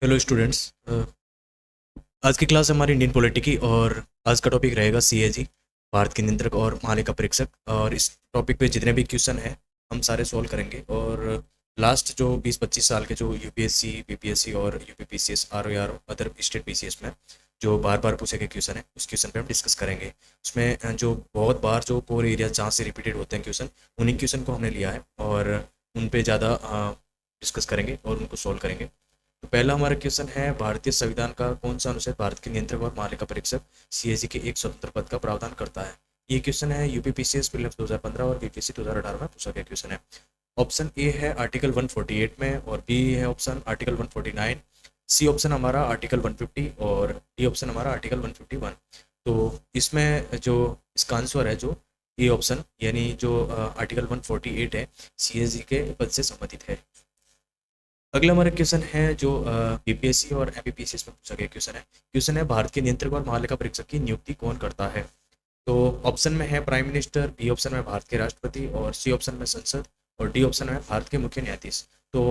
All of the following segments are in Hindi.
Hello students. आज की क्लास हमारी इंडियन पॉलिटी की और आज का टॉपिक रहेगा सीएजी, भारत के नियंत्रक और महालेखा परीक्षक। और इस टॉपिक पे जितने भी क्वेश्चन हैं हम सारे सॉल्व करेंगे। और लास्ट जो 20-25 साल के जो यूपीएससी, बीपीएससी और UPPCS, ROR, other state PCS में जो बार बार पूछे गए क्वेश्चन है उस क्वेश्चन पे हम डिस्कस करेंगे। उसमें जो बहुत बार जो कोर एरिया जहाँ से रिपीटेड होते हैं क्वेश्चन, उन्हीं क्वेश्चन को हमने लिया है और उन पे ज़्यादा डिस्कस करेंगे और उनको सॉल्व करेंगे। तो पहला हमारा क्वेश्चन है, भारतीय संविधान का कौन सा अनुच्छेद भारत के नियंत्रक और महालेखा परीक्षक सीएजी के एक स्वतंत्र पद का प्रावधान करता है। ये क्वेश्चन है यूपीपीसीएस प्रीलिम्स 2015 और बीपीएससी 2018 में पूछा गया क्वेश्चन है। ऑप्शन ए है आर्टिकल 148 में, और बी है ऑप्शन आर्टिकल 149, सी ऑप्शन हमारा आर्टिकल 150 और डी ऑप्शन हमारा आर्टिकल 151। तो इसमें जो इसका आंसर है जो ए ऑप्शन, यानी जो आर्टिकल 148 है, सीएजी के पद से संबंधित है। अगला हमारा क्वेश्चन है जो बीपीएससी और एमपीपीसीएस में पूछा गया क्वेश्चन है। क्वेश्चन है, भारत के नियंत्रक और महालेखा परीक्षक की नियुक्ति कौन करता है। तो ऑप्शन में है प्राइम मिनिस्टर, बी ऑप्शन में भारत के राष्ट्रपति, और सी ऑप्शन में संसद, और डी ऑप्शन में भारत के मुख्य न्यायाधीश। तो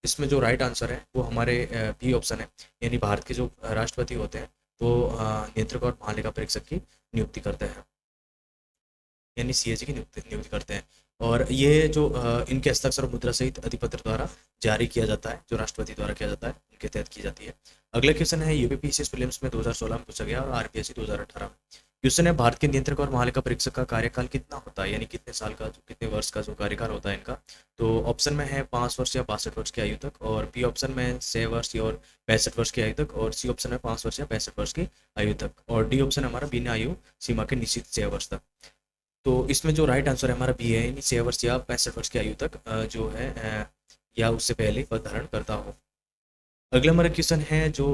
इसमें जो राइट आंसर है वो हमारे बी ऑप्शन है, यानी भारत के जो राष्ट्रपति होते हैं वो नियंत्रक और महालेखा परीक्षक की नियुक्ति करते हैं, यानी सीएजी की नियुक्ति करते हैं। और ये जो इनके हस्ताक्षर और मुद्रा सहित अधिपत्र द्वारा जारी किया जाता है, जो राष्ट्रपति द्वारा किया जाता है, उनके तहत की जाती है। अगला क्वेश्चन है, यूपीपीसीएस प्रीलिम्स में 2016 में पूछा गया और आरपीएससी 2018 में। क्वेश्चन है, भारत के नियंत्रक और महालेखा परीक्षक का कार्यकाल कितना होता है, यानी कितने साल का, कितने वर्ष का जो कार्यकाल होता है इनका। तो ऑप्शन में है 5 वर्ष या 62 वर्ष की आयु तक, और बी ऑप्शन में 6 वर्ष और 65 वर्ष की आयु तक, और सी ऑप्शन में 5 वर्ष या 65 वर्ष की आयु तक, और डी ऑप्शन हमारा बिना आयु सीमा के निश्चित 6 वर्ष तक। तो इसमें जो राइट आंसर है हमारा बी है, यानी 6 वर्ष या 65 वर्ष की आयु तक जो है या उससे पहले पद धारण करता हो। अगला हमारा क्वेश्चन है जो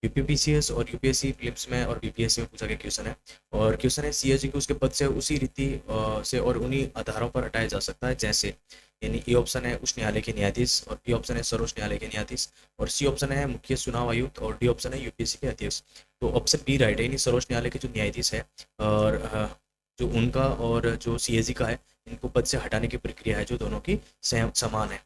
यूपीपीसीएस और यूपीएससी प्रीलिम्स में और बीपीएससी में पूछा गया क्वेश्चन है। और क्वेश्चन है, सीएजी को उसके पद से उसी रीति से और उन्हीं आधारों पर हटाया जा सकता है जैसे, यानी ए ऑप्शन है उच्च न्यायालय के न्यायाधीश, और बी ऑप्शन है सर्वोच्च न्यायालय के न्यायाधीश, और सी ऑप्शन है मुख्य चुनाव आयुक्त, और डी ऑप्शन है यूपीएससी के अध्यक्ष। तो ऑप्शन बी राइट है, यानी सर्वोच्च न्यायालय के जो न्यायाधीश है और जो उनका और जो सीएजी का है, इनको पद से हटाने की प्रक्रिया है जो दोनों की समान है।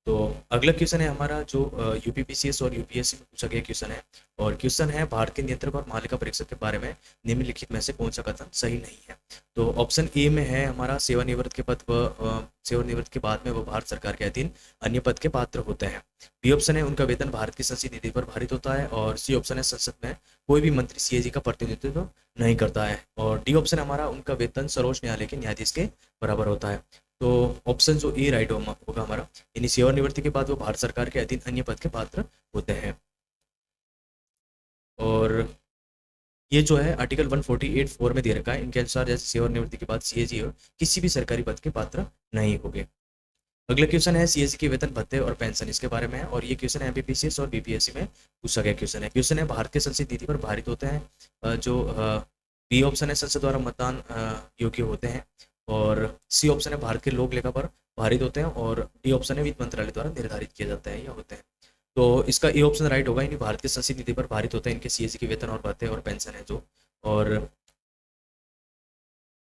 तो अगला क्वेश्चन है हमारा जो यूपीपीसीएस और यूपीएससी में पूछा गया क्वेश्चन है। और क्वेश्चन है, भारत के नियंत्रक और महालेखा परीक्षक के बारे में निम्नलिखित में से कौन सा कथन सही नहीं है। तो ऑप्शन ए में है हमारा, सेवानिवृत्त के पद व सेवानिवृत्त के बाद में वो भारत सरकार के अधीन अन्य पद के पात्र होते हैं। बी ऑप्शन है उनका वेतन भारत की संसदीय निधि पर भारित होता है, और सी ऑप्शन है संसद में कोई भी मंत्री सीएजी का प्रतिनिधित्व नहीं करता है, और डी ऑप्शन हमारा उनका वेतन सर्वोच्च न्यायालय के न्यायाधीश के बराबर होता है। तो ऑप्शन जो ए राइट होगा हमारा, यानी सेवानिवृत्ति के बाद वो भारत सरकार के अधीन अन्य पद के पात्र होते हैं। और ये जो है आर्टिकल 148(4) में दे रखा है, इनके अनुसार जैसे सेवानिवृत्ति के बाद सीएजी हो किसी भी सरकारी पद के पात्र नहीं होंगे। अगला क्वेश्चन है, सीएजी के वेतन भत्ते और पेंशन, इसके बारे में है। और ये क्वेश्चन एमपीपीसीएस और बीपीएससी में पूछा गया क्वेश्चन है। क्वेश्चन है, भारत के संसदीय नीति पर भारित होते हैं जो बी ऑप्शन है संसद द्वारा मतदान योग्य होते हैं, और सी ऑप्शन है भारत के लोक लेखा पर भारित होते हैं, और डी ऑप्शन है वित्त मंत्रालय द्वारा निर्धारित किए जाते हैं या होते हैं। तो इसका ए ऑप्शन राइट होगा, यानी भारत के संसदीय नीति पर भारित होते हैं इनके सीएजी के वेतन और भत्ते और पेंशन है जो। और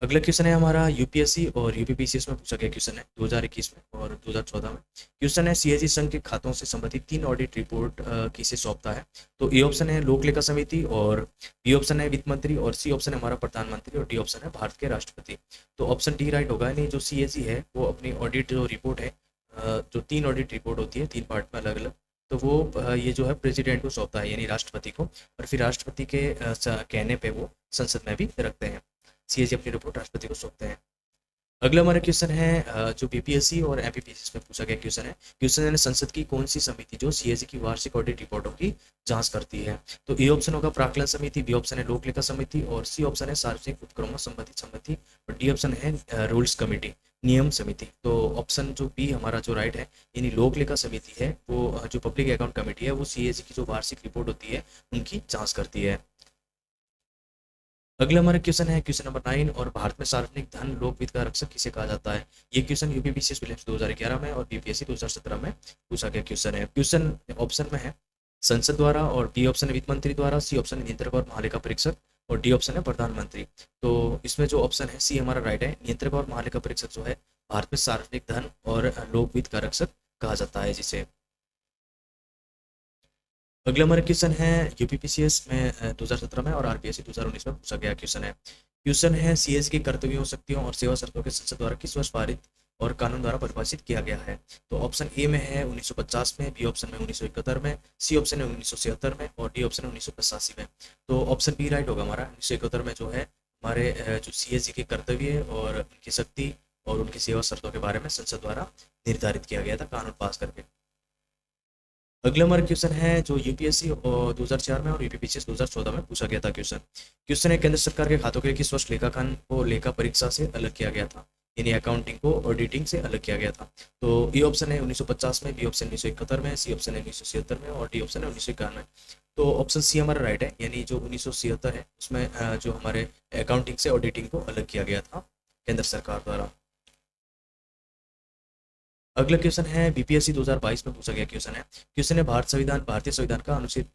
अगला क्वेश्चन है हमारा, यूपीएससी और यूपीपीसीएस में पूछा गया क्वेश्चन है 2021 में और 2014 में। क्वेश्चन है, सीएजी संघ के खातों से संबंधित 3 ऑडिट रिपोर्ट किसे सौंपता है। तो ए ऑप्शन है लोक लेखा समिति, और बी ऑप्शन है वित्त मंत्री, और सी ऑप्शन है हमारा प्रधानमंत्री, और डी ऑप्शन है भारत के राष्ट्रपति। तो ऑप्शन डी राइट होगा, यानी जो सीएजी है वो अपनी ऑडिट जो रिपोर्ट है, जो 3 ऑडिट रिपोर्ट होती है 3 पार्ट में अलग अलग, तो वो ये जो है प्रेसिडेंट को सौंपता है, यानी राष्ट्रपति को, और फिर राष्ट्रपति के कहने पे वो संसद में भी रखते हैं। सीएजी अपनी रिपोर्ट राष्ट्रपति को सौंपते हैं। अगला हमारा क्वेश्चन है जो बीपीएससी और एमपीपीसीएस में पूछा गया क्वेश्चन है। क्वेश्चन है, संसद की कौन सी समिति जो सीएजी की वार्षिक ऑडिट रिपोर्टों की जांच करती है। तो ए ऑप्शन होगा प्राक्कलन समिति, बी ऑप्शन है लोक लेखा समिति, और सी ऑप्शन है सार्वजनिक उपक्रमों संबंधित समिति, और डी ऑप्शन है रूल्स कमेटी, नियम समिति। तो ऑप्शन जो बी हमारा जो राइट है, यानी लोक लेखा समिति है, वो जो पब्लिक अकाउंट कमेटी है वो सीएजी की जो वार्षिक रिपोर्ट होती है उनकी जाँच करती है। अगला हमारा क्वेश्चन है क्वेश्चन नंबर 9, और भारत में सार्वजनिक धन लोक वित्त का रक्षक किसे कहा जाता है। ये क्वेश्चन यूपीपीसीएस प्रीलिम्स 2011 में और बीपीएससी 2017 में पूछा गया क्वेश्चन है। क्वेश्चन ऑप्शन में है संसद द्वारा, और बी ऑप्शन है वित्त मंत्री द्वारा, सी ऑप्शन है नियंत्रक और महालेखा परीक्षक, और डी ऑप्शन है प्रधानमंत्री। तो इसमें जो ऑप्शन है सी हमारा राइट है, नियंत्रक और महालेखा परीक्षक जो है भारत में सार्वजनिक धन और लोक वित्त का रक्षक कहा जाता है जिसे। अगला हमारा क्वेश्चन है यूपीपीसीएस में 2017 में और आरपीएससी 2019 में पूछा गया क्वेश्चन है सीएस के कर्तव्यों, शक्तियों और सेवा शर्तों के संसद द्वारा किस वर्ष पारित और कानून द्वारा परिभाषित किया गया है। तो ऑप्शन ए में है 1950 में, बी ऑप्शन में 1971 में, सी ऑप्शन है 1977 में और डी ऑप्शन है 1985 में। तो ऑप्शन बी राइट होगा हमारा। 1971 में जो है हमारे जो सीएसजी के कर्तव्य और उनकी शक्ति और उनकी सेवा शर्तों के बारे में संसद द्वारा निर्धारित किया गया था कानून पास करके। अगला हमारा क्वेश्चन है जो यूपीएससी 2004 में और यूपीपीसीएस 2014 में पूछा गया था क्वेश्चन है केंद्र सरकार के खातों के किस वर्ष लेखांकन को लेखा परीक्षा से अलग किया गया था, यानी अकाउंटिंग को ऑडिटिंग से अलग किया गया था। तो ए ऑप्शन है 1950 में, बी ऑप्शन 1971 में, सी ऑप्शन है 1977 में और डी ऑप्शन है 1991 में। तो ऑप्शन सी हमारा राइट है, यानी जो 1977 है उसमें जो हमारे अकाउंटिंग से ऑडिटिंग को अलग किया गया था केंद्र सरकार द्वारा। अगला क्वेश्चन है बीपीएससी 2022 में पूछा गया क्वेश्चन है भारतीय संविधान का अनुच्छेद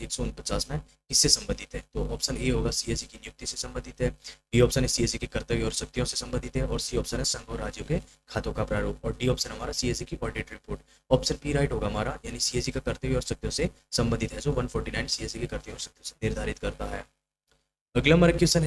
149 में किससे संबंधित है। तो ऑप्शन ए होगा सीएससी की नियुक्ति से संबंधित है, बी ऑप्शन है सीएससी के कर्तव्य और शक्तियों से संबंधित है और सी ऑप्शन है संघ और राज्यों के खातों का प्रारूप और डी ऑप्शन हमारा सीएससी की audit report. Option B right होगा हमारा, यानी सीएससी का कर्तव्य और शक्तियों से संबंधित है जो 149 सीएससी के कर्तव्य और शक्तियों से निर्धारित करता है। अगला हमारा क्वेश्चन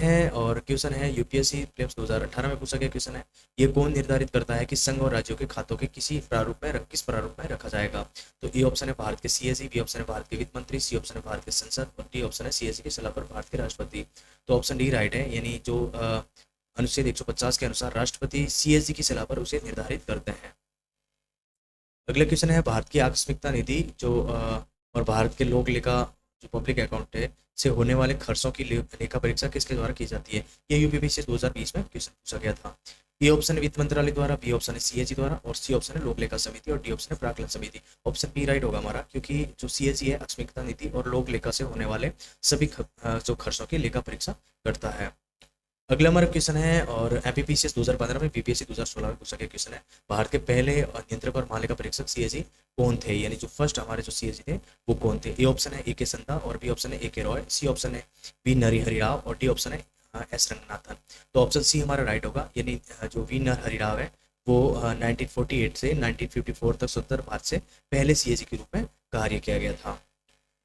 है यूपीएससी प्रीलिम्स 2018 में पूछा गया क्वेश्चन है ये कौन निर्धारित करता है कि संघ और राज्यों के खातों के किस प्रारूप में रखा जाएगा। तो ए ऑप्शन है भारत के सीएससी, बी ऑप्शन है भारत के वित्त मंत्री, सी ऑप्शन है भारत के संसद और डी ऑप्शन है सीएससी के सलाह पर भारत के राष्ट्रपति। तो ऑप्शन डी राइट है, यानी जो अनुच्छेद 150 के अनुसार राष्ट्रपति सीएससी की सलाह पर उसे निर्धारित करते हैं। अगला क्वेश्चन है भारत की आकस्मिकता निधि और भारत के लोक लेखा जो पब्लिक अकाउंट है से होने वाले खर्चों की लेखा परीक्षा किसके द्वारा की जाती है। ये यूपीपीसी 2020 में क्वेश्चन पूछा गया था। ए ऑप्शन है वित्त मंत्रालय द्वारा, बी ऑप्शन है सीएजी द्वारा और सी ऑप्शन है लोक लेखा समिति और डी ऑप्शन है प्राक्कलन समिति। ऑप्शन बी राइट होगा हमारा, क्योंकि जो सीएजी है आकस्मिकता नीति और लोक लेखा से होने वाले सभी जो खर्चों की लेखा परीक्षा करता है। अगला हमारा क्वेश्चन है और एमपीपीसीएस 2015 में बीपीएससी 2016 में पूछा गया क्वेश्चन है भारत के पहले नियंत्रक और महालेखा परीक्षक सीएजी कौन थे, यानी जो फर्स्ट हमारे जो सीएजी थे वो कौन थे। ए ऑप्शन है ए के संधा और बी ऑप्शन है ए के रॉय, सी ऑप्शन है वी नरहरि राव और डी ऑप्शन है एस रंगनाथन। तो ऑप्शन सी हमारा राइट होगा, यानी जो वी नरहरि राव है वो 1948 से 1954 तक स्वतंत्र भारत से पहले सीएजी के रूप में कार्य किया गया था।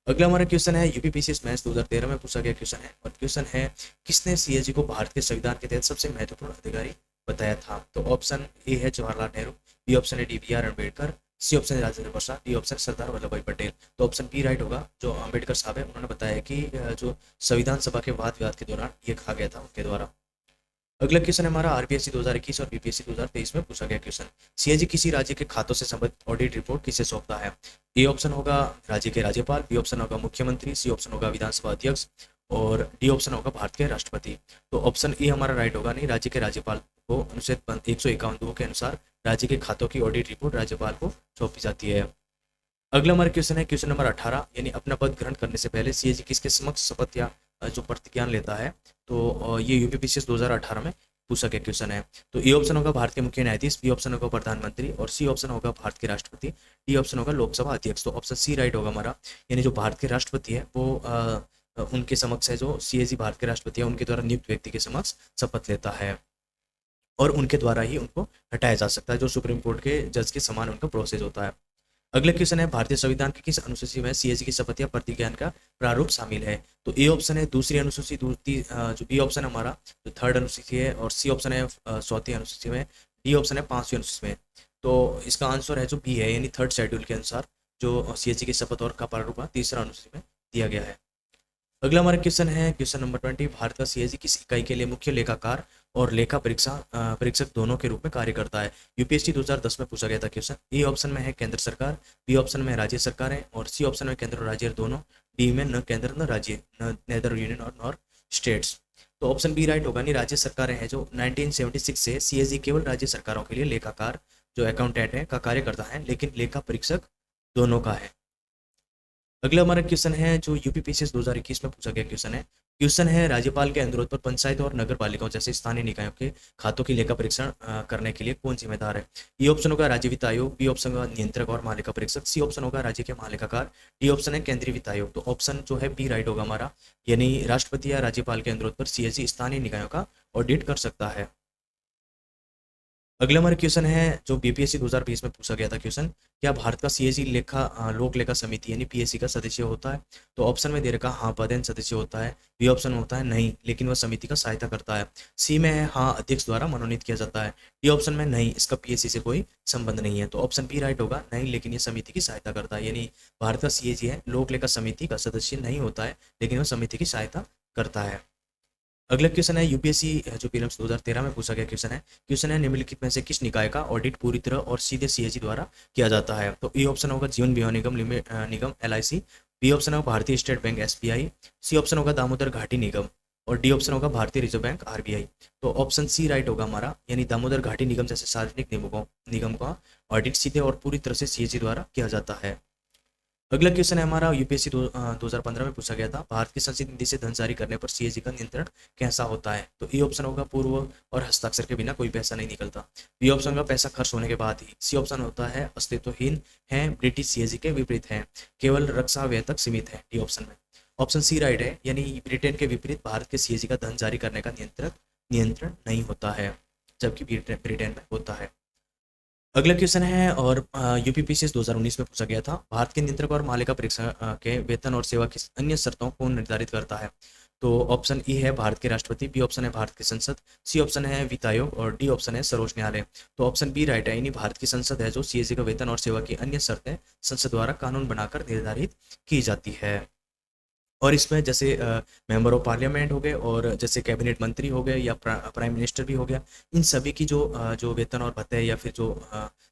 अगला हमारा क्वेश्चन है यूपीपीसीएस मैथ्स 2013 में पूछा गया क्वेश्चन है और क्वेश्चन है किसने सीएजी को भारत के संविधान के तहत सबसे महत्वपूर्ण अधिकारी बताया था। तो ऑप्शन ए है जवाहरलाल नेहरू, बी ऑप्शन है डीबीआर अम्बेडकर, सी ऑप्शन है राजेंद्र प्रसाद, डी ऑप्शन सरदार वल्लभ भाई पटेल। तो ऑप्शन बी राइट होगा, जो अम्बेडकर साहब है उन्होंने बताया कि जो संविधान सभा के वाद विवाद के दौरान ये कहा गया था उनके द्वारा। अगला क्वेश्चन है हमारा आरपीएससी 2021 और बीपीएससी 2023 में पूछा गया क्वेश्चन सीएजी किसी राज्य के खातों से संबंधित ऑडिट रिपोर्ट किसे सौंपता है। ए ऑप्शन होगा राज्य के राज्यपाल, बी ऑप्शन होगा मुख्यमंत्री, सी ऑप्शन होगा विधानसभा अध्यक्ष और डी ऑप्शन होगा भारत के राष्ट्रपति। तो ऑप्शन ए हमारा राइट होगा, नहीं राज्य के राज्यपाल को अनुच्छेद 151 के अनुसार राज्य के खातों की ऑडिट रिपोर्ट राज्यपाल को सौंपी जाती है। अगला हमारा क्वेश्चन है क्वेश्चन नंबर 18, यानी अपना पद ग्रहण करने से पहले सीएजी किसके समक्ष शपथ या जो प्रतिज्ञान लेता है। तो ये यूपीपीसीएस 2018 में पूछा गया क्वेश्चन है। तो ए ऑप्शन होगा भारत के मुख्य न्यायाधीश, बी ऑप्शन होगा प्रधानमंत्री और सी ऑप्शन होगा भारत के राष्ट्रपति, डी ऑप्शन होगा लोकसभा अध्यक्ष। तो ऑप्शन सी राइट होगा हमारा, यानी जो भारत के राष्ट्रपति है वो उनके समक्ष है, जो सीएजी भारत के राष्ट्रपति है उनके द्वारा नियुक्त व्यक्ति के समक्ष शपथ लेता है और उनके द्वारा ही उनको हटाया जा सकता है, जो सुप्रीम कोर्ट के जज के समान उनका प्रोसेस होता है। अगला क्वेश्चन है भारतीय संविधान के किस अनुसूची में सीएजी की शपथ या प्रतिज्ञान का प्रारूप शामिल है। तो ए ऑप्शन है दूसरी अनुसूची, जो बी ऑप्शन है हमारा जो थर्ड अनुसूची है और सी ऑप्शन है चौथी अनुसूची में, डी ऑप्शन है पांचवी अनुसूची में। तो इसका आंसर है जो बी है, यानी थर्ड शेड्यूल के अनुसार जो सीएजी की शपथ और का प्रारूप तीसरा अनुसूची में दिया गया है। अगला हमारा क्वेश्चन है क्वेश्चन नंबर 20, भारत का सीएजी किस इकाई के लिए मुख्य लेखाकार और लेखा परीक्षक दोनों के रूप में कार्य करता है। यूपीएससी 2010 में पूछा गया था क्वेश्चन। ए ऑप्शन में है केंद्र सरकार, बी ऑप्शन में राज्य सरकार है और सी ऑप्शन में केंद्र और राज्य दोनों, डी में न केंद्र न राज्य, नेदर यूनियन और नॉर स्टेट्स। तो ऑप्शन बी राइट होगा, नहीं राज्य सरकारें हैं जो 1976 से सीएजी केवल राज्य सरकारों के लिए लेखाकार जो अकाउंटेंट है का कार्य करता है, लेकिन लेखा परीक्षक दोनों का है। अगला हमारा क्वेश्चन है जो यूपीपीसीएस 2021 में पूछा गया क्वेश्चन है राज्यपाल के अनुरोध पर पंचायत और नगर पालिकाओं जैसे स्थानीय निकायों के खातों की लेखा परीक्षण करने के लिए कौन जिम्मेदार है। ये ऑप्शन होगा राज्य वित्त आयोग, बी ऑप्शन होगा नियंत्रक और महालेखा परीक्षक, सी ऑप्शन होगा राज्य के महालेखाकार, डी ऑप्शन है केंद्रीय वित्त आयोग। तो ऑप्शन जो है बी राइट होगा हमारा, यानी राष्ट्रपति या राज्यपाल के अनुरोध पर सीएजी स्थानीय निकायों का ऑडिट कर सकता है। अगला हमारा क्वेश्चन है जो बीपीएससी 2020 में पूछा गया था क्वेश्चन, क्या भारत का सीएजी लोक लेखा समिति यानी पीएससी का सदस्य होता है? तो ऑप्शन में दे रखा हाँ पदेन सदस्य होता है, बी ऑप्शन होता है नहीं लेकिन वह समिति का सहायता करता है, सी में है हाँ अध्यक्ष द्वारा मनोनीत किया जाता है, डी ऑप्शन में नहीं इसका पीएससी से कोई संबंध नहीं है। तो ऑप्शन बी राइट होगा, नहीं लेकिन ये समिति की सहायता करता है, यानी भारत का सीएजी है लोक लेखा समिति का सदस्य नहीं होता है लेकिन वह समिति की सहायता करता है। अगला क्वेश्चन है यूपीएससी जो प्रीलिम्स 2013 में पूछा गया क्वेश्चन है निम्नलिखित में से किस निकाय का ऑडिट पूरी तरह और सीधे सीएजी द्वारा किया जाता है? तो ए ऑप्शन होगा Jeevan Bima Nigam Nigam LIC, B option होगा Bharatiya State Bank SBI, C option होगा दामोदर घाटी निगम और डी ऑप्शन होगा भारतीय रिजर्व बैंक आरबीआई। तो ऑप्शन सी राइट होगा हमारा, यानी दामोदर घाटी निगम जैसे सार्वजनिक निगम का ऑडिट सीधे और पूरी तरह से सीएजी द्वारा किया जाता है। अगला क्वेश्चन है हमारा यूपीएससी 2015 में पूछा गया था, भारत की संचित निधि से धन जारी करने पर सीएजी का नियंत्रण कैसा होता है? तो ए ऑप्शन होगा पूर्व और हस्ताक्षर के बिना कोई पैसा नहीं निकलता, बी ऑप्शन का पैसा खर्च होने के बाद ही, सी ऑप्शन होता है अस्तित्वहीन है, ब्रिटिश सीएजी के विपरीत है, केवल रक्षा व्यय तक सीमित है, डी ऑप्शन में। ऑप्शन सी राइट है, यानी ब्रिटेन के विपरीत भारत के सीएजी का धन जारी करने का नियंत्रण नहीं होता है, जबकि ब्रिटेन में होता है। अगला क्वेश्चन है और यूपीपीसीएस 2019 में पूछा गया था, भारत के नियंत्रक और मालिका परीक्षा के वेतन और सेवा की अन्य शर्तों को निर्धारित करता है? तो ऑप्शन ई है भारत के राष्ट्रपति, बी ऑप्शन है भारत की संसद, सी ऑप्शन है वित्त आयोग और डी ऑप्शन है सर्वोच्च न्यायालय। तो ऑप्शन बी राइट है, यानी भारत की संसद है जो सीएजी का वेतन और सेवा की अन्य शर्तें संसद द्वारा कानून बनाकर निर्धारित की जाती है। और इसमें जैसे मेंबर ऑफ पार्लियामेंट हो गए और जैसे कैबिनेट मंत्री हो गए या प्राइम मिनिस्टर भी हो गया, इन सभी की जो वेतन और भत्ते या फिर जो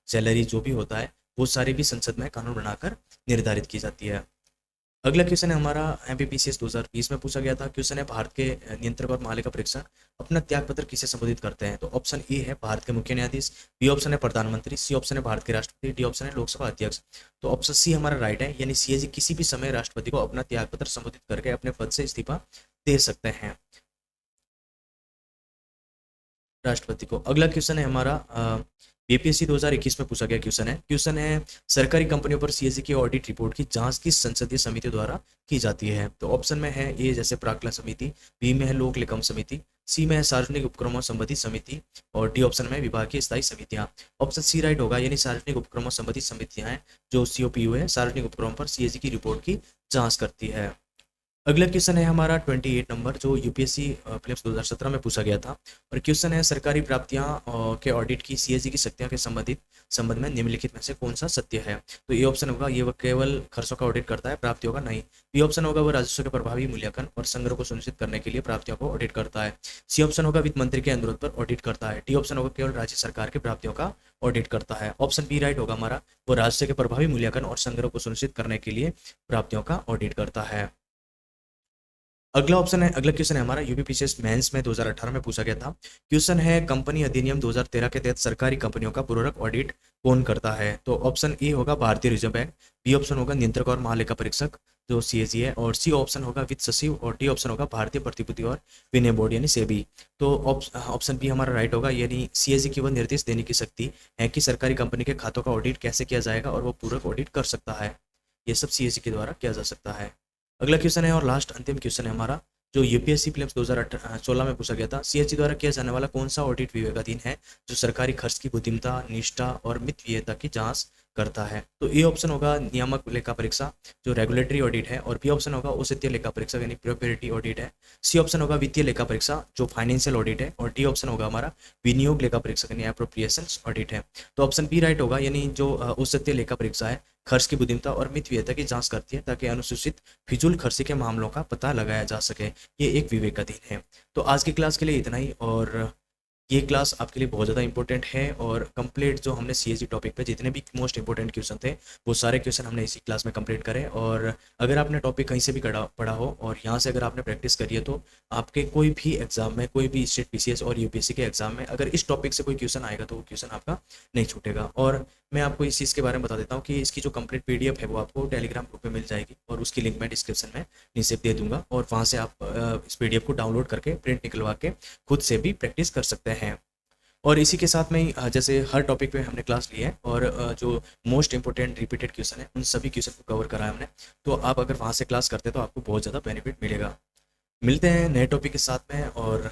सैलरी जो भी होता है वो सारी भी संसद में कानून बनाकर निर्धारित की जाती है। अगला क्वेश्चन है हमारा एमपीपीसीएस 2020 में पूछा गया था, क्वेश्चन है भारत के नियंत्रक और मालिका परीक्षक अपना त्यागपत्र किसे संबोधित करते हैं? तो ऑप्शन ए है भारत के मुख्य न्यायाधीश, बी ऑप्शन है प्रधानमंत्री, सी ऑप्शन है भारत के राष्ट्रपति, डी ऑप्शन है लोकसभा अध्यक्ष। तो ऑप्शन सी हमारा राइट है, यानी सीएजी किसी भी समय राष्ट्रपति को अपना त्यागपत्र संबोधित करके अपने पद से इस्तीफा दे सकते हैं राष्ट्रपति को। अगला क्वेश्चन है हमारा बीपीएससी 2021 में पूछा गया क्वेश्चन है सरकारी कंपनियों पर सीएजी की ऑडिट रिपोर्ट की जांच किस संसदीय समिति द्वारा की जाती है? तो ऑप्शन में है ए जैसे प्राक्कलन समिति, बी में है लोक लेखम समिति, सी में है सार्वजनिक उपक्रमों संबंधी समिति और डी ऑप्शन में विभाग की स्थायी समितियां। ऑप्शन सी राइट होगा, यानी सार्वजनिक उपक्रमों संबंधी समितियां हैं जो सीओपीयू है, सार्वजनिक उपक्रमों पर सीएजी की रिपोर्ट की जाँच करती है। अगला क्वेश्चन है हमारा 28 नंबर जो यूपीएससी प्रीलिम्स 2017 में पूछा गया था और क्वेश्चन है सरकारी प्राप्तियां के ऑडिट की सीएजी की शक्तियों के संबंध में निम्नलिखित में से कौन सा सत्य है? तो ये ऑप्शन होगा ये वह केवल खर्चों का ऑडिट करता है, प्राप्तियों का नहीं। बी ऑप्शन होगा वह राजस्व के प्रभावी मूल्यांकन और संग्रह को सुनिश्चित करने के लिए प्राप्तियों को ऑडिट करता है। सी ऑप्शन होगा वित्त मंत्री के अनुरोध पर ऑडिट करता है। डी ऑप्शन होगा केवल राज्य सरकार की प्राप्तियों का ऑडिट करता है। ऑप्शन बी राइट होगा हमारा, वो राजस्व के प्रभावी मूल्यांकन और संग्रह को सुनिश्चित करने के लिए प्राप्तियों का ऑडिट करता है। अगला क्वेश्चन है हमारा यूपीपीसीएस मेंस में 2018 में पूछा गया था, क्वेश्चन है कंपनी अधिनियम 2013 के तहत सरकारी कंपनियों का पूरक ऑडिट कौन करता है? तो ऑप्शन ए होगा Bharatiya Reserve bank, B option होगा नियंत्रक और महालेखा परीक्षक जो सीएजी है और सी ऑप्शन होगा वित्त सचिव और डी ऑप्शन होगा भारतीय प्रतिभूति और विनिमय बोर्ड यानी सेबी। तो ऑप्शन बी हमारा राइट होगा, यानी सीएजी की वह निर्देश देने की शक्ति है कि सरकारी कंपनी के खातों का ऑडिट कैसे किया जाएगा और वो पूरक ऑडिट कर सकता है। ये सब सीएजी के द्वारा किया जा सकता है। अगला क्वेश्चन है और लास्ट अंतिम क्वेश्चन है हमारा जो यूपीएससी प्रीलिम्स 2016 में पूछा गया था, सीएजी द्वारा किया जाने वाला कौन सा ऑडिट विवेकाधीन है जो सरकारी खर्च की बुद्धिमत्ता, निष्ठा और मितव्ययता की जांच करता है? तो ए ऑप्शन होगा नियामक लेखा परीक्षा जो रेगुलेटरी ऑडिट है और बी ऑप्शन होगा औषधीय लेखा परीक्षा यानी प्रोप्राइटरी ऑडिट है, सी ऑप्शन होगा वित्तीय लेखा परीक्षा जो फाइनेंशियल ऑडिट है और डी ऑप्शन होगा हमारा विनियोग लेखा परीक्षा यानी एप्रोप्रिएशंस ऑडिट है। तो ऑप्शन बी राइट होगा, यानी जो औषधीय लेखा परीक्षा है खर्च की बुद्धिमत्ता और मितव्ययता की जांच करती है ताकि अनुसूचित फिजूल खर्ची के मामलों का पता लगाया जा सके। ये एक विवेकाधीन है। तो आज की क्लास के लिए इतना ही और ये क्लास आपके लिए बहुत ज़्यादा इंपॉर्टेंट है और कंप्लीट जो हमने सीएजी टॉपिक पे जितने भी मोस्ट इंपॉर्टेंट क्वेश्चन थे वो सारे क्वेश्चन हमने इसी क्लास में कंप्लीट करे। और अगर आपने टॉपिक कहीं से भी पढ़ा हो और यहाँ से अगर आपने प्रैक्टिस करी है तो आपके कोई भी एग्जाम में, कोई भी स्टेट पीसीएस और यूपीएससी के एग्जाम में अगर इस टॉपिक से कोई क्वेश्चन आएगा तो वो क्वेश्चन आपका नहीं छूटेगा। और मैं आपको इस चीज़ के बारे में बता देता हूँ कि इसकी जो कंप्लीट पीडीएफ है वो आपको टेलीग्राम ग्रुप में मिल जाएगी और उसकी लिंक मैं डिस्क्रिप्शन में नीचे दे दूंगा और वहाँ से आप इस पीडीएफ को डाउनलोड करके प्रिंट निकलवा के खुद से भी प्रैक्टिस कर सकते हैं। और इसी के साथ में ही जैसे हर टॉपिक पे हमने क्लास ली है और जो मोस्ट इंपॉर्टेंट रिपीटेड क्वेश्चन है उन सभी क्वेश्चन को कवर करा है हमने। तो आप अगर वहाँ से क्लास करते हैं तो आपको बहुत ज़्यादा बेनिफिट मिलेगा। मिलते हैं नए टॉपिक के साथ में और